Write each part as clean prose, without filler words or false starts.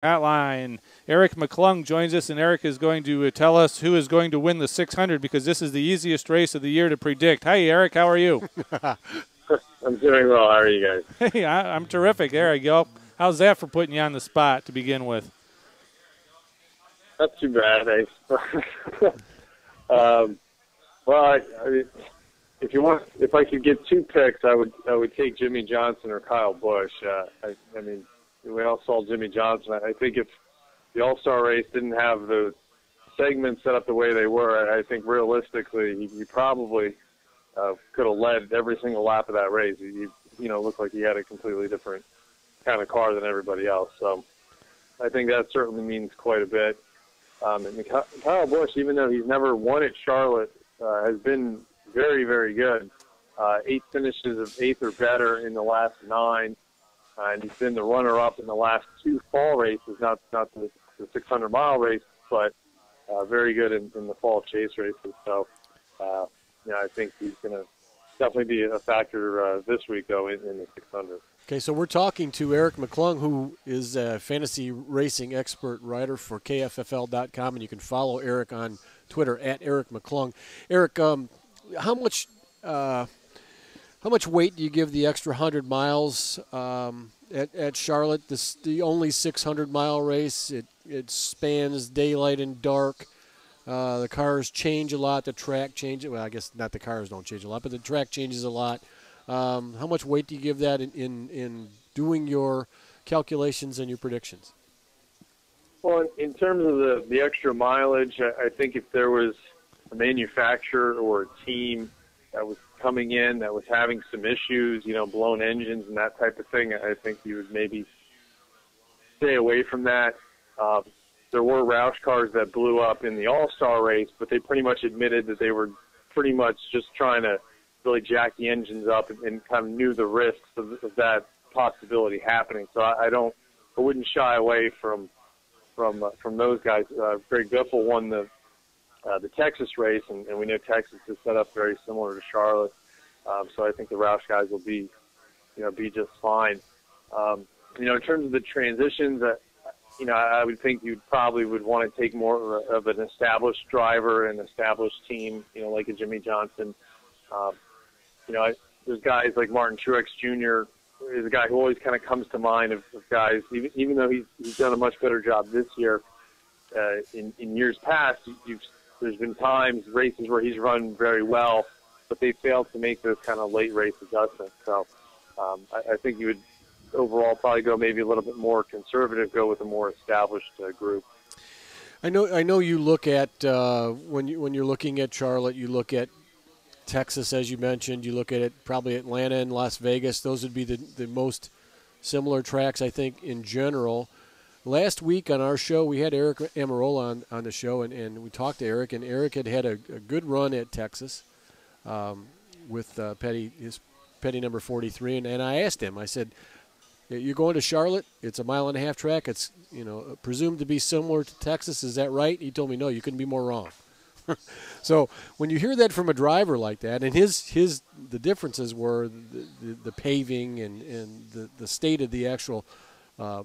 Hotline. Eric McClung joins us, and Eric is going to tell us who is going to win the 600 because this is the easiest race of the year to predict. Hi, Eric. How are you? I'm doing well. How are you guys? Hey, I'm terrific. There you go. How's that for putting you on the spot to begin with? Not too bad. Well, I mean, if I could get two picks, I would take Jimmy Johnson or Kyle Busch. I mean, we all saw Jimmy Johnson. I think if the All-Star race didn't have the segments set up the way they were, I think realistically he probably could have led every single lap of that race. He looked like he had a completely different kind of car than everybody else. So I think that certainly means quite a bit. And Kyle Busch, even though he's never won at Charlotte, has been very, very good. 8 finishes of 8th or better in the last 9. And he's been the runner-up in the last 2 fall races, not the 600-mile race, but very good in the fall chase races. So, I think he's going to definitely be a factor this week, though, in the 600. Okay, so we're talking to Eric McClung, who is a fantasy racing expert writer for KFFL.com, and you can follow Eric on Twitter at Eric McClung. Eric, how much weight do you give the extra 100 miles at Charlotte? The only 600-mile race. It spans daylight and dark. The cars change a lot. The track changes. Well, I guess not the cars don't change a lot, but the track changes a lot. How much weight do you give that in doing your calculations and your predictions? Well, in terms of the extra mileage, I think if there was a manufacturer or a team that was coming in that was having some issues, blown engines and that type of thing, I think you would maybe stay away from that. There were Roush cars that blew up in the All-Star race, but they pretty much admitted that they were pretty much just trying to really jack the engines up and kind of knew the risks of that possibility happening. So I wouldn't shy away from those guys. Greg Biffle won the Texas race, and we know Texas is set up very similar to Charlotte. So I think the Roush guys will be just fine. In terms of the transitions, I would think you probably would want to take more of an established driver and established team, like a Jimmy Johnson. There's guys like Martin Truex Jr. is a guy who always kind of comes to mind of guys, even though he's done a much better job this year. In years past, there's been races where he's run very well, but they failed to make those kind of late race adjustments. So I think you would overall probably go maybe a little bit more conservative, go with a more established group. I know you look at when you're looking at Charlotte, you look at Texas, as you mentioned. You look at it probably Atlanta and Las Vegas. Those would be the most similar tracks, I think, in general. Last week on our show, we had Eric Amarola on the show, and we talked to Eric, and Eric had a good run at Texas with his Petty number 43, and I asked him, I said, you're going to Charlotte, it's a 1.5 mile track, it's presumed to be similar to Texas, is that right? He told me, no, you couldn't be more wrong. So when you hear that from a driver like that, and the differences were the paving and the state of the actual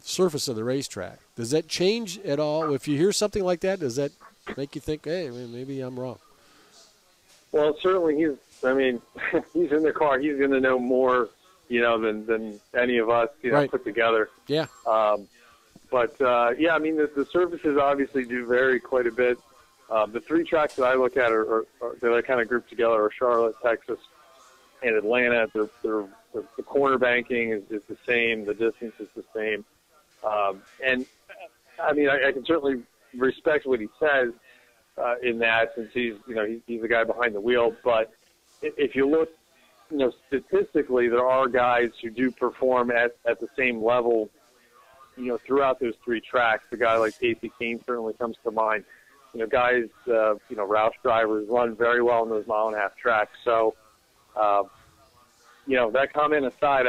surface of the racetrack. Does that change at all? If you hear something like that, does that make you think, hey, maybe I'm wrong? Well, certainly he's in the car. He's going to know more, than any of us, right, put together. Yeah. The surfaces obviously do vary quite a bit. The 3 tracks that I look at are that I kind of group together are Charlotte, Texas, and Atlanta. The corner banking is the same. The distance is the same. I can certainly respect what he says in that, since he's the guy behind the wheel. But if you look, statistically, there are guys who do perform at the same level, throughout those 3 tracks. A guy like Casey Kane certainly comes to mind. Guys, Roush drivers run very well in those 1.5 mile tracks. So, that comment aside,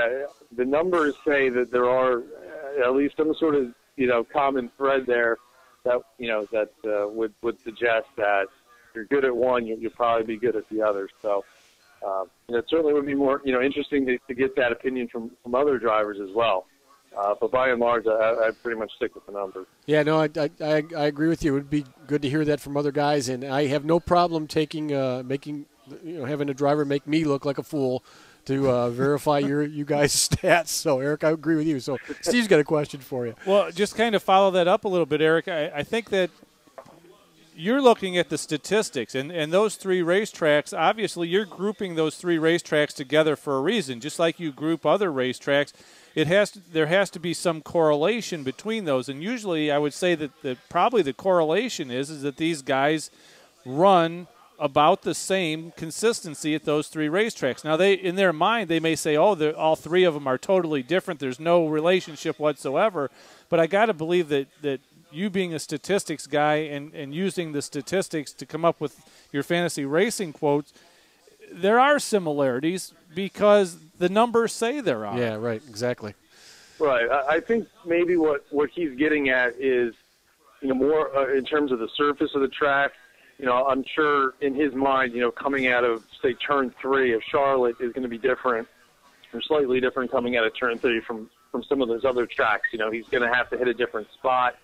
the numbers say that there are at least some sort of, common thread there that, would suggest that if you're good at one, you'll probably be good at the other. So, it certainly would be more, interesting to get that opinion from other drivers as well. But by and large, I pretty much stick with the numbers. Yeah, no, I agree with you. It would be good to hear that from other guys, and I have no problem having a driver make me look like a fool to verify you guys' stats. So, Eric, I agree with you. So, Steve's got a question for you. Well, just kind of follow that up a little bit, Eric. I think that you're looking at the statistics, and those three racetracks, obviously you're grouping those three racetracks together for a reason. Just like you group other racetracks, there has to be some correlation between those. And usually I would say that probably the correlation is that these guys run about the same consistency at those three racetracks. Now, in their mind, they may say, all three of them are totally different. There's no relationship whatsoever. But I got to believe that you being a statistics guy and using the statistics to come up with your fantasy racing quotes, there are similarities because the numbers say there are. Yeah, right, exactly. Right. I think maybe what he's getting at is, more in terms of the surface of the track. I'm sure in his mind, coming out of, say, turn 3 of Charlotte is going to be different or slightly different coming out of turn 3 from some of those other tracks. He's going to have to hit a different spot.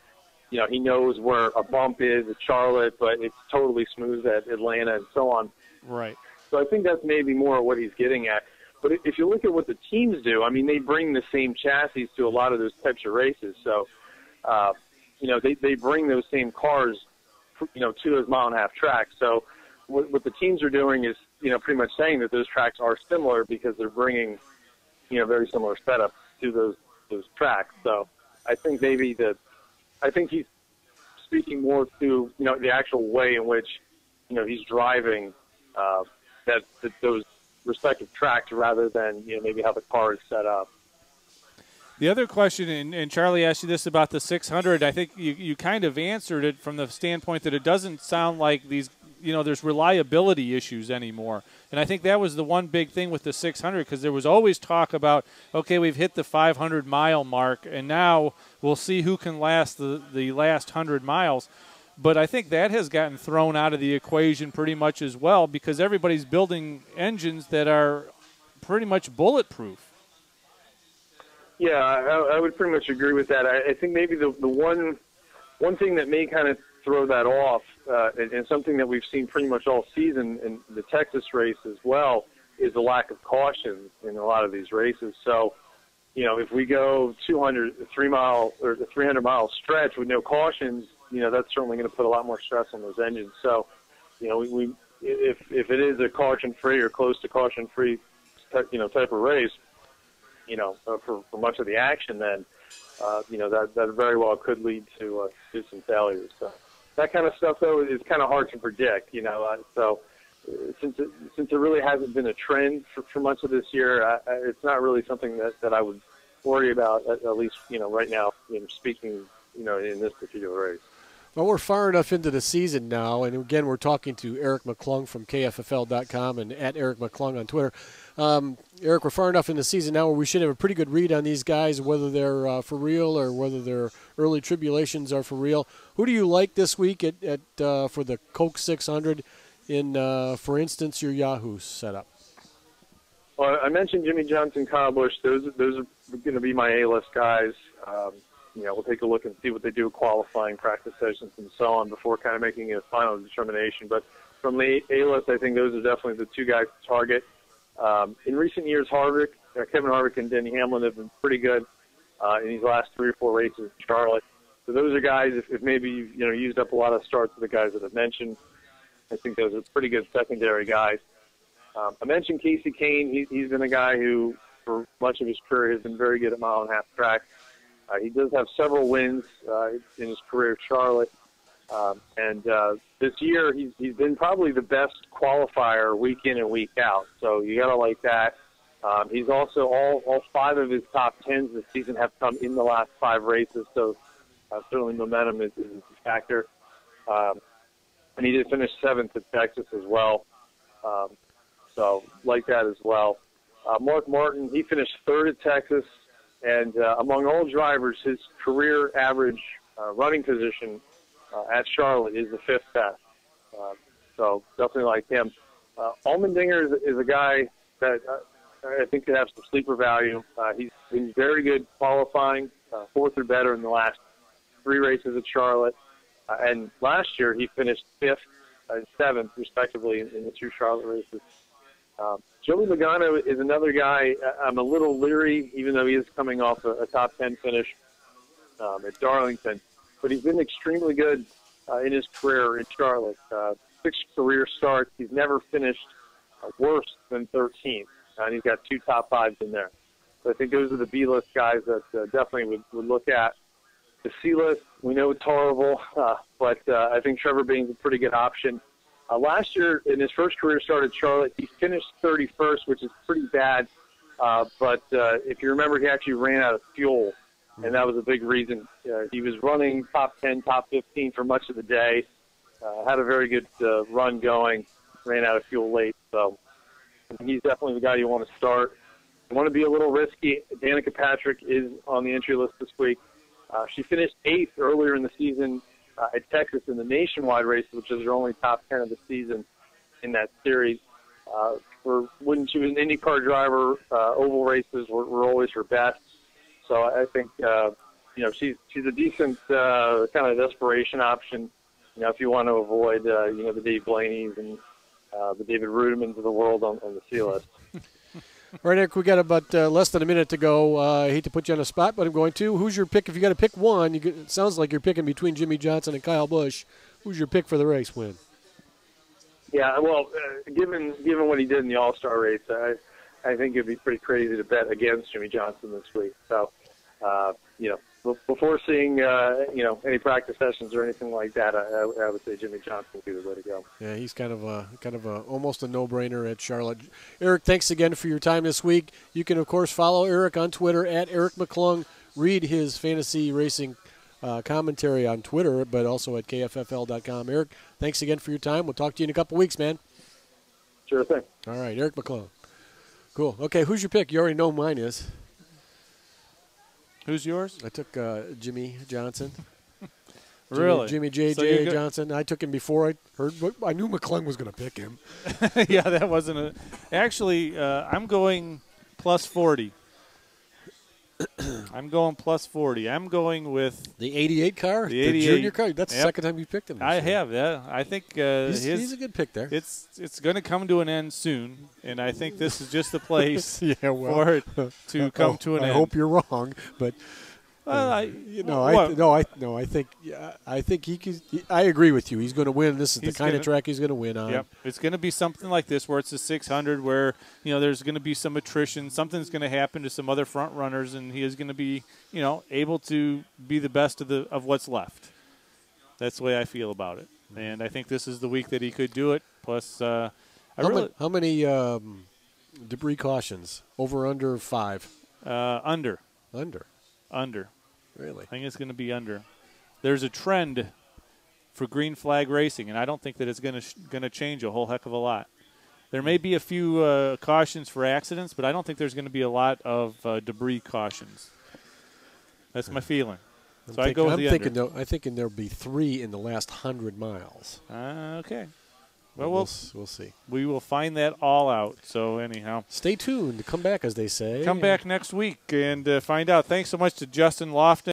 He knows where a bump is at Charlotte, but it's totally smooth at Atlanta and so on. Right. So I think that's maybe more what he's getting at. But if you look at what the teams do, I mean, they bring the same chassis to a lot of those types of races. So, they bring those same cars, to those mile-and-a-half tracks. So what the teams are doing is, pretty much saying that those tracks are similar because they're bringing, very similar setups to those tracks. So I think I think he's speaking more to, the actual way in which, he's driving those respective tracks rather than, maybe how the car is set up. The other question, and Charlie asked you this about the 600, I think you kind of answered it from the standpoint that it doesn't sound like these, there's reliability issues anymore. And I think that was the one big thing with the 600 because there was always talk about, okay, we've hit the 500-mile mark, and now we'll see who can last the last 100 miles. But I think that has gotten thrown out of the equation pretty much as well because everybody's building engines that are pretty much bulletproof. Yeah, I would pretty much agree with that. I think maybe the one thing that may kind of throw that off, and something that we've seen pretty much all season in the Texas race as well, is the lack of cautions in a lot of these races. So, if we go 300-mile or the 300-mile stretch with no cautions, that's certainly going to put a lot more stress on those engines. So, if it is a caution-free or close to caution-free, type of race, for much of the action, then, that very well could lead to some failures. So that kind of stuff, though, is kind of hard to predict, So since it really hasn't been a trend for much of this year, it's not really something that I would worry about, at least, right now, speaking, in this particular race. Well, we're far enough into the season now, and again, we're talking to Eric McClung from KFFL.com and at Eric McClung on Twitter. Eric, we're far enough in the season now where we should have a pretty good read on these guys, whether they're for real or whether their early tribulations are for real. Who do you like this week at for the Coke 600 in, for instance, your Yahoo setup? Well, I mentioned Jimmy Johnson, Kyle Busch. Those are going to be my A-list guys. We'll take a look and see what they do with qualifying, practice sessions, and so on before kind of making a final determination. But from the A-list, I think those are definitely the two guys to target. In recent years, Kevin Harvick and Denny Hamlin have been pretty good in these last 3 or 4 races in Charlotte. So those are guys, if maybe you've used up a lot of starts with the guys that I've mentioned, I think those are pretty good secondary guys. I mentioned Casey Kane. He's been a guy who, for much of his career, has been very good at mile-and-a-half track. He does have several wins in his career at Charlotte. And this year, he's been probably the best qualifier week in and week out. So you got to like that. He's also, all 5 of his top 10s this season have come in the last 5 races. So certainly momentum is a factor. And he did finish 7th at Texas as well. So like that as well. Mark Martin, he finished 3rd at Texas. And among all drivers, his career average running position at Charlotte is the 5th best. So definitely like him. Allmendinger is a guy that I think could have some sleeper value. He's been very good qualifying, fourth or better in the last 3 races at Charlotte. And last year he finished 5th and 7th, respectively, in the 2 Charlotte races. Joey Logano is another guy I'm a little leery, even though he is coming off a top 10 finish at Darlington. But he's been extremely good in his career in Charlotte. 6 career starts. He's never finished worse than 13th. And he's got 2 top 5s in there. So I think those are the B-list guys that definitely would look at. The C-list, we know it's horrible, but I think Trevor Bayne's a pretty good option. Last year, in his first career start at Charlotte, he finished 31st, which is pretty bad. But if you remember, he actually ran out of fuel, and that was a big reason. He was running top 10, top 15 for much of the day, had a very good run going, ran out of fuel late. So he's definitely the guy you want to start. You want to be a little risky. Danica Patrick is on the entry list this week. She finished 8th earlier in the season at Texas in the nationwide race, which is her only top 10 of the season in that series. When she was an IndyCar driver, oval races were always her best. So I think she's a decent kind of desperation option. If you want to avoid the Dave Blaney's and the David Rudemans of the world on the C list. All right, Eric, we got about less than a minute to go. I hate to put you on the spot, but I'm going to. Who's your pick? If you got to pick one, it sounds like you're picking between Jimmy Johnson and Kyle Busch. Who's your pick for the race win? Yeah, well, given what he did in the All-Star race, I think it'd be pretty crazy to bet against Jimmy Johnson this week. So, before seeing any practice sessions or anything like that, I would say Jimmy Johnson would be the way to go. Yeah, he's kind of almost a no-brainer at Charlotte. Eric, thanks again for your time this week. You can of course follow Eric on Twitter at Eric McClung. Read his fantasy racing commentary on Twitter, but also at kffl.com. Eric, thanks again for your time. We'll talk to you in a couple weeks, man. Sure thing. All right, Eric McClung. Cool. Okay, who's your pick? You already know mine is. Who's yours? I took Jimmy Johnson. Really? Jimmy J.J. Johnson. I took him before I heard. I knew McClung was going to pick him. Yeah, that wasn't a. Actually, I'm going plus 40. I'm going plus 40. I'm going with the 88 car, the junior car. That's the second time you picked him. I have. Yeah, I think he's a good pick there. It's going to come to an end soon, and I think this is just the place for it to come to an end. I hope you're wrong, but I think he could. I agree with you. He's going to win. This is the kind of track he's going to win on. Yep, it's going to be something like this where it's a 600, where there's going to be some attrition. Something's going to happen to some other front runners, and he is going to be able to be the best of what's left. That's the way I feel about it, and I think this is the week that he could do it. Plus, how many debris cautions? Over, under 5? Under. Under. Really? I think it's going to be under. There's a trend for green flag racing, and I don't think that it's going to change a whole heck of a lot. There may be a few cautions for accidents, but I don't think there's going to be a lot of debris cautions. That's my feeling. I go with the under. I'm thinking there'll be 3 in the last 100 miles. Okay. Well, we'll see. We will find that all out. So, anyhow. Stay tuned. Come back, as they say. Come back next week and find out. Thanks so much to Justin Lofton.